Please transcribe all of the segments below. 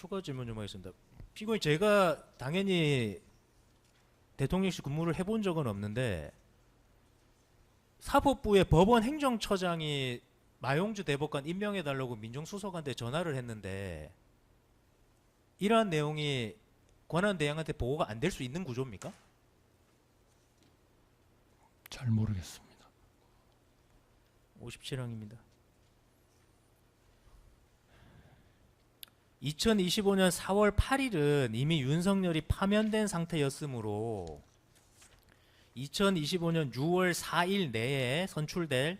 추가 질문 좀 하겠습니다. 피고인 제가 당연히 대통령실 근무를 해본 적은 없는데 사법부의 법원 행정처장이 마용주 대법관 임명해달라고 민정수석한테 전화를 했는데 이러한 내용이 권한대행한테 보고가 안 될 수 있는 구조입니까? 잘 모르겠습니다. 57항입니다. 2025년 4월 8일은 이미 윤석열이 파면된 상태였으므로 2025년 6월 4일 내에 선출될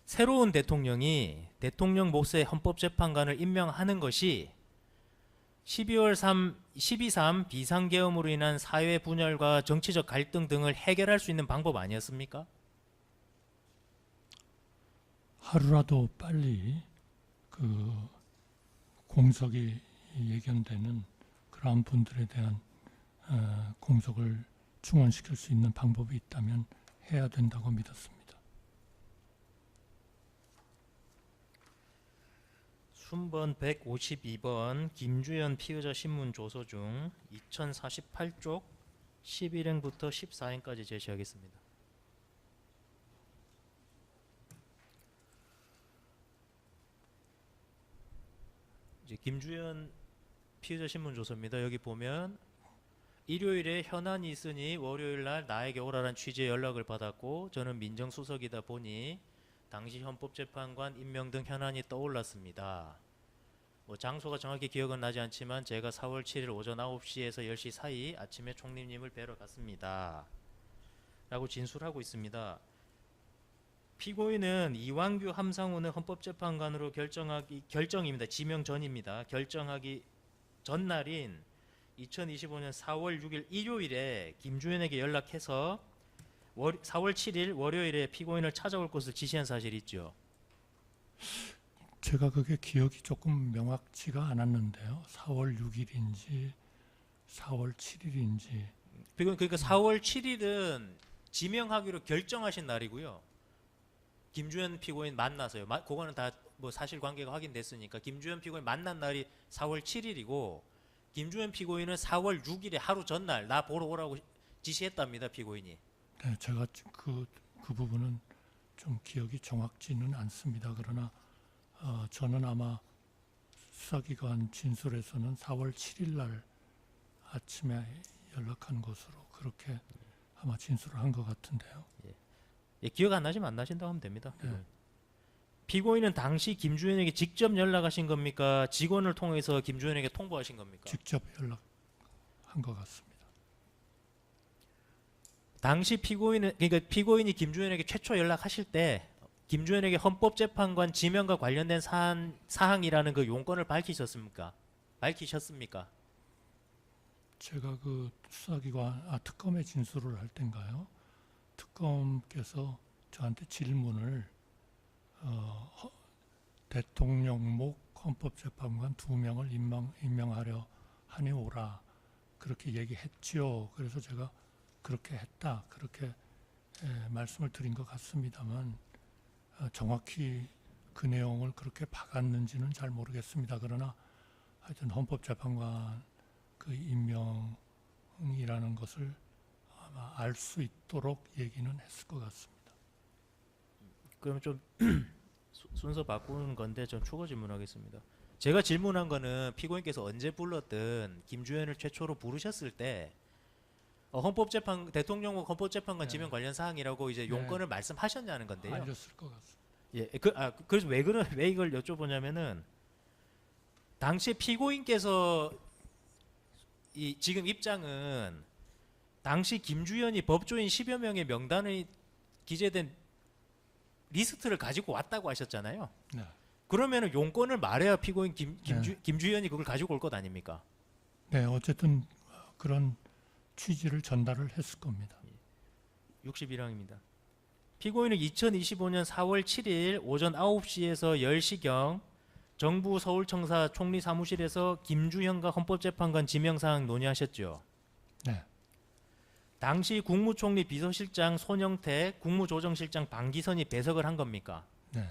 새로운 대통령이 대통령 몫의 헌법재판관을 임명하는 것이 12.3 비상계엄으로 인한 사회 분열과 정치적 갈등 등을 해결할 수 있는 방법 아니었습니까? 하루라도 빨리 그 공석이 예견되는 그러한 분들에 대한 공석을 충원시킬 수 있는 방법이 있다면 해야 된다고 믿었습니다. 순번 152번 김주현 피의자 신문 조서 중 2048쪽 11행부터 14행까지 제시하겠습니다. 이제 김주현 피의자 신문 조서입니다. 여기 보면 일요일에 현안이 있으니 월요일 날 나에게 오라란 취지의 연락을 받았고 저는 민정수석이다 보니 당시 헌법재판관 임명 등 현안이 떠올랐습니다. 장소가 정확히 기억은 나지 않지만 제가 4월 7일 오전 9시에서 10시 사이 아침에 총리님을 뵈러 갔습니다. 라고 진술하고 있습니다. 피고인은 이완규 함상훈을 헌법재판관으로 결정입니다. 지명 전입니다. 결정하기 전날인 2025년 4월 6일 일요일에 김주현에게 연락해서 4월 7일 월요일에 피고인을 찾아올 것을 지시한 사실이 있죠. 제가 그게 기억이 조금 명확치가 않았는데요. 4월 6일인지 4월 7일인지. 그러니까 4월 7일은 지명하기로 결정하신 날이고요. 김주현 피고인 만나서요. 그거는 다 뭐 사실관계가 확인됐으니까 김주현 피고인 만난 날이 4월 7일이고 김주현 피고인은 4월 6일에 하루 전날 나 보러 오라고 지시했답니다. 피고인이. 네, 제가 그 부분은 좀 기억이 정확지는 않습니다. 그러나 저는 아마 수사기관 진술에서는 4월 7일 날 아침에 연락한 것으로 그렇게 아마 진술을 한 것 같은데요. 예, 기억 안 나시면 안 나신다고 하면 됩니다. 네. 피고인은 당시 김주현에게 직접 연락하신 겁니까? 직원을 통해서 김주현에게 통보하신 겁니까? 직접 연락한 것 같습니다. 당시 피고인이 김주현에게 최초 연락하실 때 김주현에게 헌법재판관 지명과 관련된 사항이라는 그 용건을 밝히셨습니까? 제가 그 수사기관 특검의 진술을 할 때인가요? 특검께서 저한테 질문을 대통령목 헌법재판관 2명을 임명하려 하니 오라 그렇게 얘기했지요. 그래서 제가 그렇게 했다 그렇게 말씀을 드린 것 같습니다만 정확히 그 내용을 그렇게 박았는지는 잘 모르겠습니다. 그러나 하여튼 헌법재판관 그 임명이라는 것을 아마 알 수 있도록 얘기는 했을 것 같습니다. 그럼 좀 순서 바꾸는 건데 좀 추가 질문하겠습니다. 제가 질문한 거는 피고인께서 언제 불렀든 김주현을 최초로 부르셨을 때 대통령국 헌법재판관 네. 지명 관련 사항이라고 이제 네. 용건을 말씀하셨냐는 건데요. 알렸을 것 같습니다. 예, 그래서 왜 이걸 여쭤보냐면은 당시 피고인께서 지금 입장은 당시 김주현이 법조인 10여 명의 명단에 기재된 리스트를 가지고 왔다고 하셨잖아요. 네. 그러면은 용건을 말해야 피고인 네. 김주현이 그걸 가지고 올 것 아닙니까? 네, 어쨌든 그런 취지를 전달을 했을 겁니다. 61항입니다. 피고인은 2025년 4월 7일 오전 9시에서 10시경 정부 서울청사 총리 사무실에서 김주현과 헌법재판관 지명사항 논의하셨죠. 네. 당시 국무총리 비서실장 손영태, 국무조정실장 방기선이 배석을 한 겁니까? 네.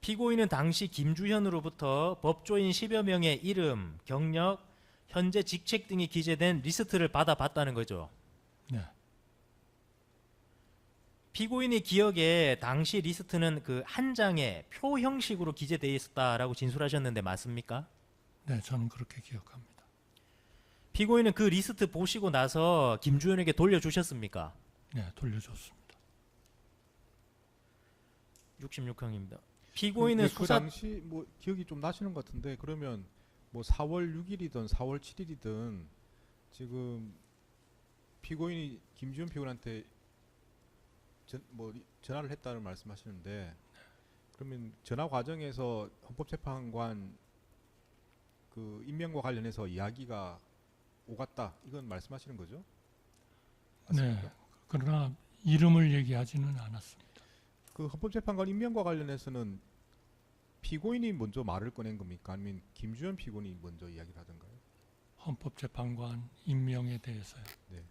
피고인은 당시 김주현으로부터 법조인 10여 명의 이름, 경력, 현재 직책 등이 기재된 리스트를 받아봤다는 거죠. 네, 피고인의 기억에 당시 리스트는 그 한 장의 표 형식으로 기재되어 있었다라고 진술하셨는데 맞습니까? 네, 저는 그렇게 기억합니다. 피고인은 그 리스트 보시고 나서 김주현에게 돌려주셨습니까? 네, 돌려줬습니다. 66항입니다. 피고인은 그 수사 당시 뭐 기억이 좀 나시는 것 같은데 그러면 뭐 4월 6일이든 4월 7일이든 지금 피고인이 김주현 피고인한테 전화를 했다는 말씀하시는데 그러면 전화 과정에서 헌법재판관 그 임명과 관련해서 이야기가 오갔다 이건 말씀하시는 거죠? 맞습니까? 네, 그러나 이름을 얘기하지는 않았습니다. 그 헌법재판관 임명과 관련해서는 피고인이 먼저 말을 꺼낸 겁니까? 아니면 김주현 피고인이 먼저 이야기를 하던가요? 헌법재판관 임명에 대해서요. 네.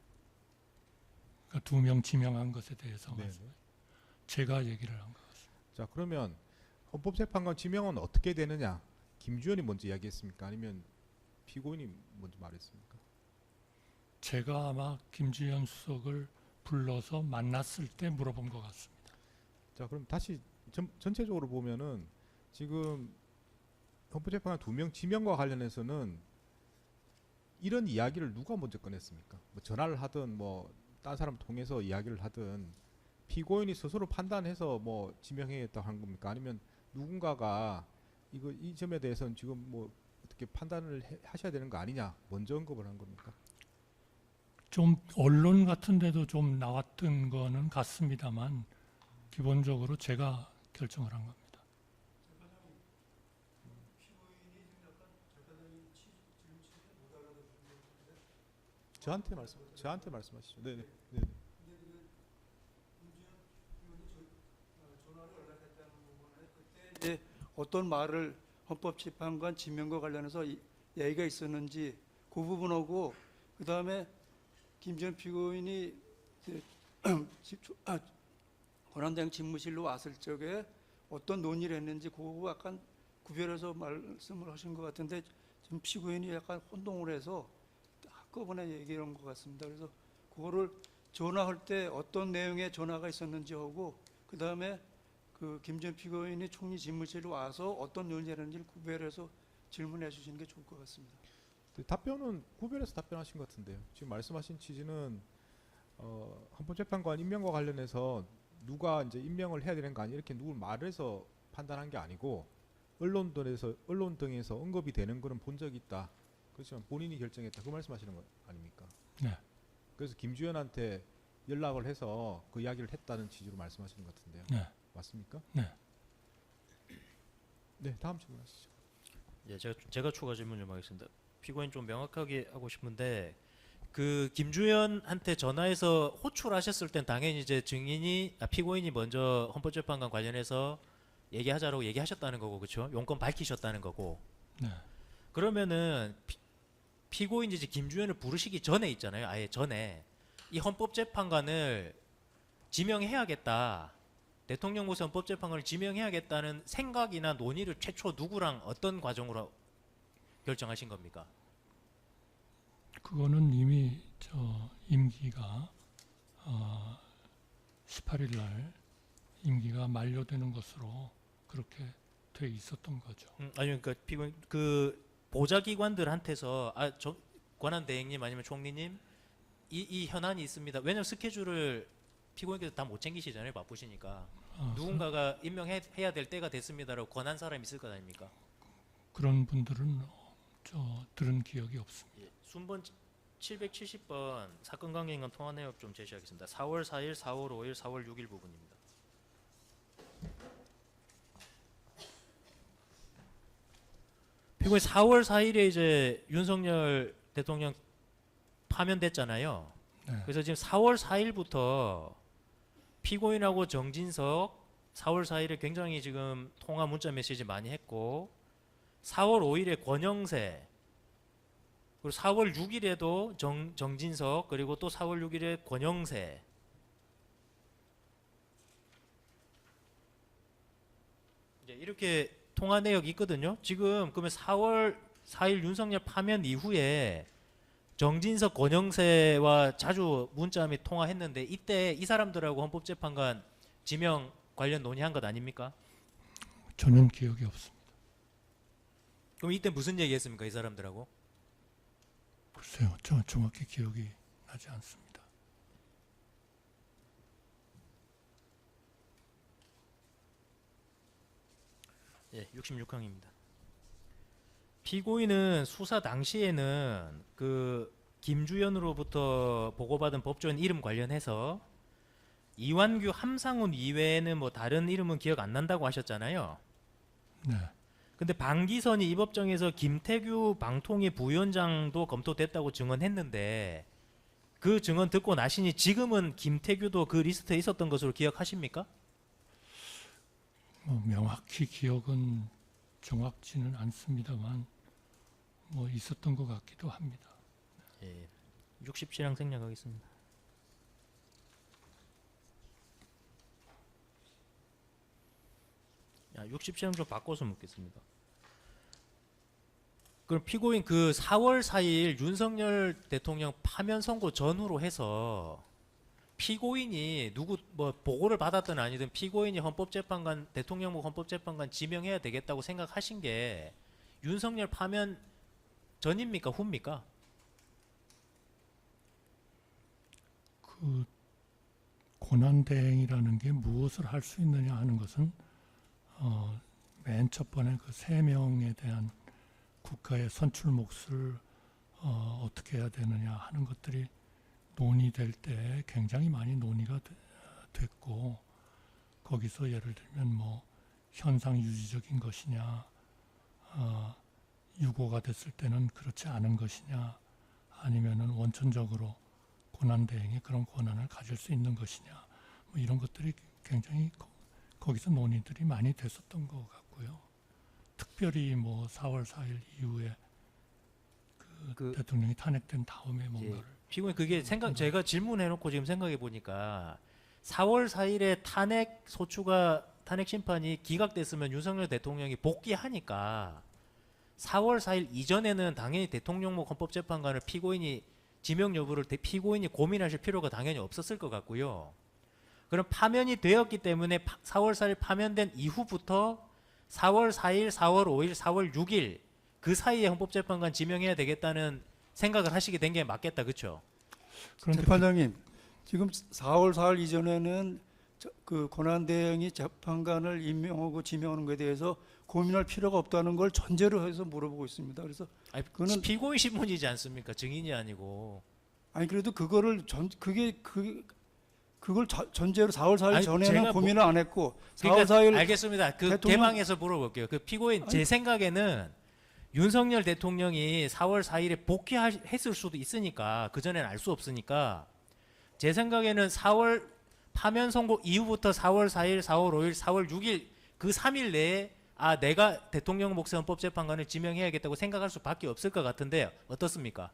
그러니까 2명 지명한 것에 대해서 네. 제가 얘기를 한 것 같습니다. 자 그러면 헌법재판관 지명은 어떻게 되느냐? 김주현이 먼저 이야기했습니까? 아니면 피고인이 먼저 말했습니까? 제가 아마 김주현 수석을 불러서 만났을 때 물어본 것 같습니다. 자 그럼 다시 전체적으로 보면은 지금 헌법재판관 2명 지명과 관련해서는 이런 이야기를 누가 먼저 꺼냈습니까? 뭐 전화를 하든 뭐 딴 사람 통해서 이야기를 하든 피고인이 스스로 판단해서 뭐 지명해야겠다고 한 겁니까? 아니면 누군가가 이 점에 대해서는 지금 뭐 어떻게 판단을 하셔야 되는 거 아니냐 먼저 언급을 한 겁니까? 좀 언론 같은 데도 좀 나왔던 거는 같습니다만 기본적으로 제가 결정을 한 겁니다. 저한테 말씀하시죠. 네네. 이제 어떤 말을 헌법재판관 지명과 관련해서 얘기가 있었는지 그 부분하고 그 다음에 김주현 피고인이 권한대행 집무실로 왔을 적에 어떤 논의를 했는지 그거 약간 구별해서 말씀을 하신 것 같은데 지금 피고인이 약간 혼동을 해서 한꺼번에 얘기한 것 같습니다. 그래서 그거를 전화할 때 어떤 내용의 전화가 있었는지 하고 그 다음에 그 김주현 피고인이 총리 집무실로 와서 어떤 논의를 구별해서 질문해 주시는 게 좋을 것 같습니다. 답변은 구별해서 답변하신 것 같은데요. 지금 말씀하신 취지는 헌법재판관 임명과 관련해서 누가 이제 임명을 해야 되는 거 아니 이렇게 누굴 말해서 판단한 게 아니고 언론 등에서 언급이 되는 거는 본 적이 있다. 그렇지만 본인이 결정했다. 그 말씀하시는 거 아닙니까? 네. 그래서 김주현한테 연락을 해서 그 이야기를 했다는 취지로 말씀하시는 것 같은데요. 네. 맞습니까? 네. 네, 다음 질문하시죠. 예, 제가 추가 질문 좀 하겠습니다. 피고인 좀 명확하게 하고 싶은데 그 김주현한테 전화해서 호출하셨을 땐 당연히 이제 피고인이 먼저 헌법재판관 관련해서 얘기하자라고 얘기하셨다는 거고 그렇죠? 용건 밝히셨다는 거고. 네. 그러면은 피고인이 이제 김주현을 부르시기 전에 있잖아요. 아예 전에 이 헌법재판관을 지명해야겠다. 대통령부서 헌법재판관을 지명해야겠다는 생각이나 논의를 최초 누구랑 어떤 과정으로 결정하신 겁니까? 그거는 이미 저 임기가 18일 날 임기가 만료되는 것으로 그렇게 돼 있었던 거죠. 아니 그러니까 피고인 그 보좌기관들한테서 권한 대행님 아니면 총리님 이 현안이 있습니다. 왜냐면 스케줄을 피고인께서 다 못 챙기시잖아요. 바쁘시니까. 누군가가 임명해야 될 때가 됐습니다라고 권한 사람이 있을 것 아닙니까? 그런 분들은 들은 기억이 없습니다. 예, 순번 770번 사건 관계 인간 통화 내역 좀 제시하겠습니다. 4월 4일, 4월 5일, 4월 6일 부분입니다. 피고인 4월 4일에 이제 윤석열 대통령 파면됐잖아요. 네. 그래서 지금 4월 4일부터 피고인하고 정진석 4월 4일에 굉장히 지금 통화 문자 메시지 많이 했고 4월 5일에 권영세 그리고 4월 6일에도 정진석 그리고 또 4월 6일에 권영세 이제 이렇게 통화 내역이 있거든요. 지금 그러면 4월 4일 윤석열 파면 이후에 정진석, 권영세와 자주 문자 및 통화했는데 이때 이 사람들하고 헌법재판관 지명 관련 논의한 것 아닙니까? 전혀 기억이 없습니다. 그럼 이때 무슨 얘기했습니까, 이 사람들하고? 글쎄요, 정확히 기억이 나지 않습니다. 예, 66항입니다. 피고인은 수사 당시에는 그 김주현으로부터 보고받은 법조인 이름 관련해서 이완규, 함상훈 이외에는 뭐 다른 이름은 기억 안 난다고 하셨잖아요. 네, 근데 방기선이 이 법정에서 김태규 방통위 부위원장도 검토됐다고 증언했는데 그 증언 듣고 나시니 지금은 김태규도 그 리스트에 있었던 것으로 기억하십니까? 뭐 명확히 기억은 정확지는 않습니다만 뭐 있었던 것 같기도 합니다. 예. 67항 생략하겠습니다. 야, 67항 좀 바꿔서 묻겠습니다. 그럼 피고인 그 4월 4일 윤석열 대통령 파면 선고 전후로 해서 피고인이 누구 뭐 보고를 받았든 아니든 피고인이 헌법재판관 대통령국 헌법재판관 지명해야 되겠다고 생각하신 게 윤석열 파면 전입니까 후입니까? 그 고난대행이라는 게 무엇을 할 수 있느냐 하는 것은 맨 첫 번에 그 3명에 대한 국가의 선출 몫을 어떻게 해야 되느냐 하는 것들이 논의될 때 굉장히 많이 논의가 됐고 거기서 예를 들면 뭐 현상 유지적인 것이냐 유고가 됐을 때는 그렇지 않은 것이냐 아니면은 원천적으로 고난대행이 그런 권한을 가질 수 있는 것이냐 뭐 이런 것들이 굉장히 거기서 논의들이 많이 됐었던 것 같고요. 특별히 뭐 4월 4일 이후에 그 대통령이 탄핵된 다음에 뭔가를 피고인 그게 제가 질문해놓고 지금 생각해 보니까 4월 4일에 탄핵 심판이 기각됐으면 윤석열 대통령이 복귀하니까 4월 4일 이전에는 당연히 대통령목 헌법재판관을 피고인이 지명 여부를 피고인이 고민하실 필요가 당연히 없었을 것 같고요. 그럼 파면이 되었기 때문에 4월 4일 파면된 이후부터 4월 4일, 4월 5일, 4월 6일 그 사이에 헌법재판관 지명해야 되겠다는 생각을 하시게 된 게 맞겠다, 그렇죠? 그런데 재판장님, 지금 4월 4일 이전에는 그 권한대행이 재판관을 임명하고 지명하는 것에 대해서 고민할 필요가 없다는 걸 전제로 해서 물어보고 있습니다. 그래서 아니, 그거는 피고인 신문이지 않습니까? 증인이 아니고. 아니 그래도 그거를 그걸 전제로 4월 4일 아니, 전에는 제가 고민을 안 했고 4월 그러니까 4일 알겠습니다. 그 대통령- 개방해서 물어볼게요. 그 피고인 제 생각에는 윤석열 대통령이 4월 4일에 복귀했을 수도 있으니까 그 전에는 알 수 없으니까 제 생각에는 4월 파면 선고 이후부터 4월 4일, 4월 5일, 4월 6일 그 3일 내에 내가 대통령 몫의 헌법재판관을 지명해야겠다고 생각할 수밖에 없을 것 같은데 어떻습니까?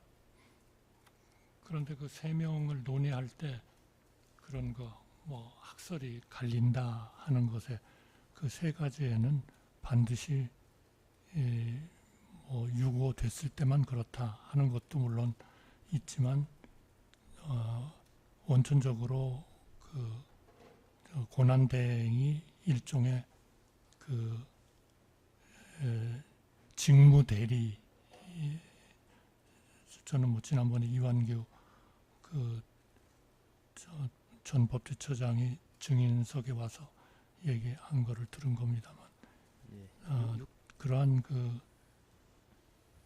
그런데 그 3명을 논의할 때 그런 거 뭐 학설이 갈린다 하는 것에 그 3가지에는 반드시 뭐 유고됐을 때만 그렇다 하는 것도 물론 있지만 원천적으로 그 고난대행이 일종의 그 직무 대리 저는 뭐 지난번에 이완규 전 법제처장이 증인석에 와서 얘기한 거를 들은 겁니다만 그러한 그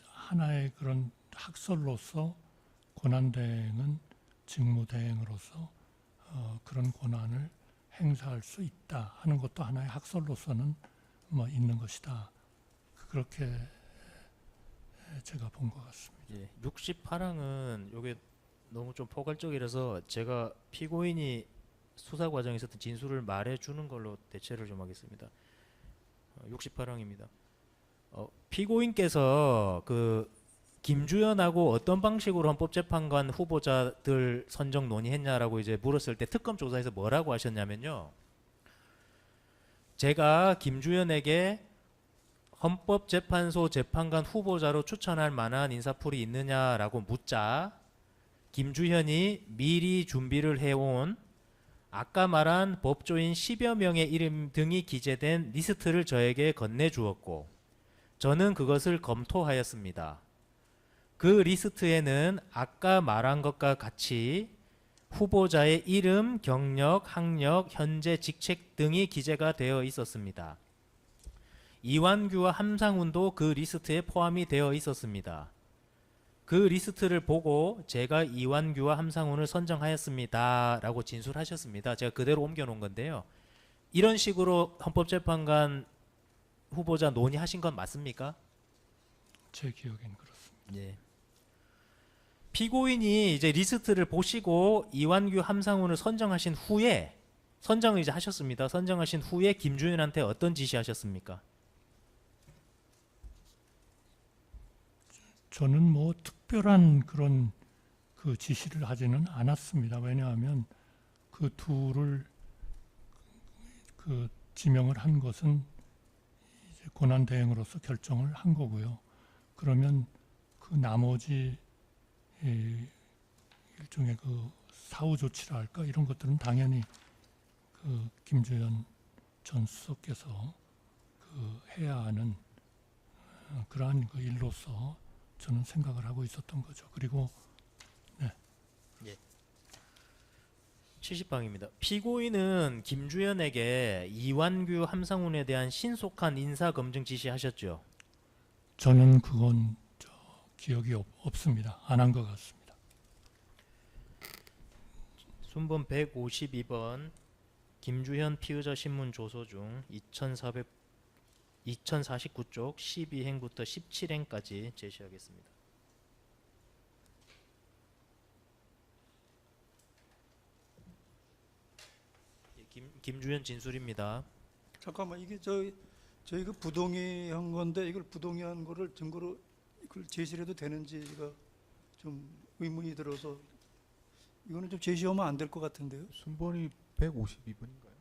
하나의 그런 학설로서 권한대행은 직무대행으로서 그런 권한을 행사할 수 있다 하는 것도 하나의 학설로서는 뭐 있는 것이다. 그렇게 제가 본 것 같습니다. 예, 68항은 요게 너무 좀 포괄적이라서 제가 피고인이 수사 과정에 있었던 진술을 말해 주는 걸로 대체를 좀 하겠습니다. 68항입니다. 피고인께서 그 김주현하고 어떤 방식으로 헌법재판관 후보자들 선정 논의했냐라고 이제 물었을 때 특검 조사에서 뭐라고 하셨냐면요. 제가 김주현에게 헌법재판소 재판관 후보자로 추천할 만한 인사풀이 있느냐라고 묻자 김주현이 미리 준비를 해온 아까 말한 법조인 10여 명의 이름 등이 기재된 리스트를 저에게 건네주었고 저는 그것을 검토하였습니다. 그 리스트에는 아까 말한 것과 같이 후보자의 이름, 경력, 학력, 현재 직책 등이 기재가 되어 있었습니다. 이완규와 함상훈도 그 리스트에 포함이 되어 있었습니다. 그 리스트를 보고 제가 이완규와 함상훈을 선정하였습니다 라고 진술하셨습니다. 제가 그대로 옮겨놓은 건데요. 이런 식으로 헌법재판관 후보자 논의하신 건 맞습니까? 제 기억엔 그렇습니다. 예. 피고인이 이제 리스트를 보시고 이완규, 함상훈을 선정하신 후에 선정을 이제 하셨습니다. 선정하신 후에 김주현한테 어떤 지시하셨습니까? 저는 뭐 특별한 그런 그 지시를 하지는 않았습니다. 왜냐하면 그 둘을 그 지명을 한 것은 이제 권한대행으로서 결정을 한 거고요. 그러면 그 나머지 일종의 그 사후 조치라 할까 이런 것들은 당연히 그 김주현 전 수석께서 그 해야 하는 그러한 그 일로서 저는 생각을 하고 있었던 거죠. 그리고 70방입니다. 피고인은 김주현에게 이완규, 함상훈에 대한 신속한 인사검증 지시하셨죠? 저는 그건 기억이 없습니다. 안 한 것 같습니다. 순번 152번 김주현 피의자 신문 조서 중 2049쪽 12행부터 17행까지 제시하겠습니다. 김주현 진술입니다. 잠깐만 이게 저희 그 부동의 한 건데 이걸 부동의 한 거를 증거로 이걸 제시를 해도 되는지가 좀 의문이 들어서 이거는 좀 제시하면 안 될 것 같은데요. 순번이 152번인가요?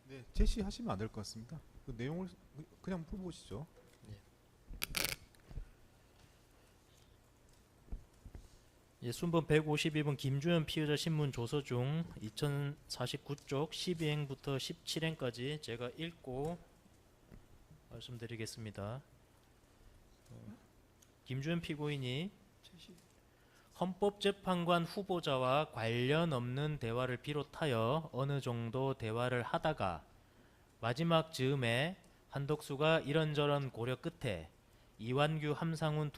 네, 제시하시면 안 될 것 같습니다. 그 내용을 그냥 풀어보시죠. 예, 순번 152번 김주현 피의자 신문 조서 중 2049쪽 12행부터 17행까지 제가 읽고 말씀드리겠습니다. 김주현 피고인이 헌법재판관 후보자와 관련 없는 대화를 비롯하여 어느 정도 대화를 하다가 마지막 즈음에 한덕수가 이런저런 고려 끝에 이완규, 함상훈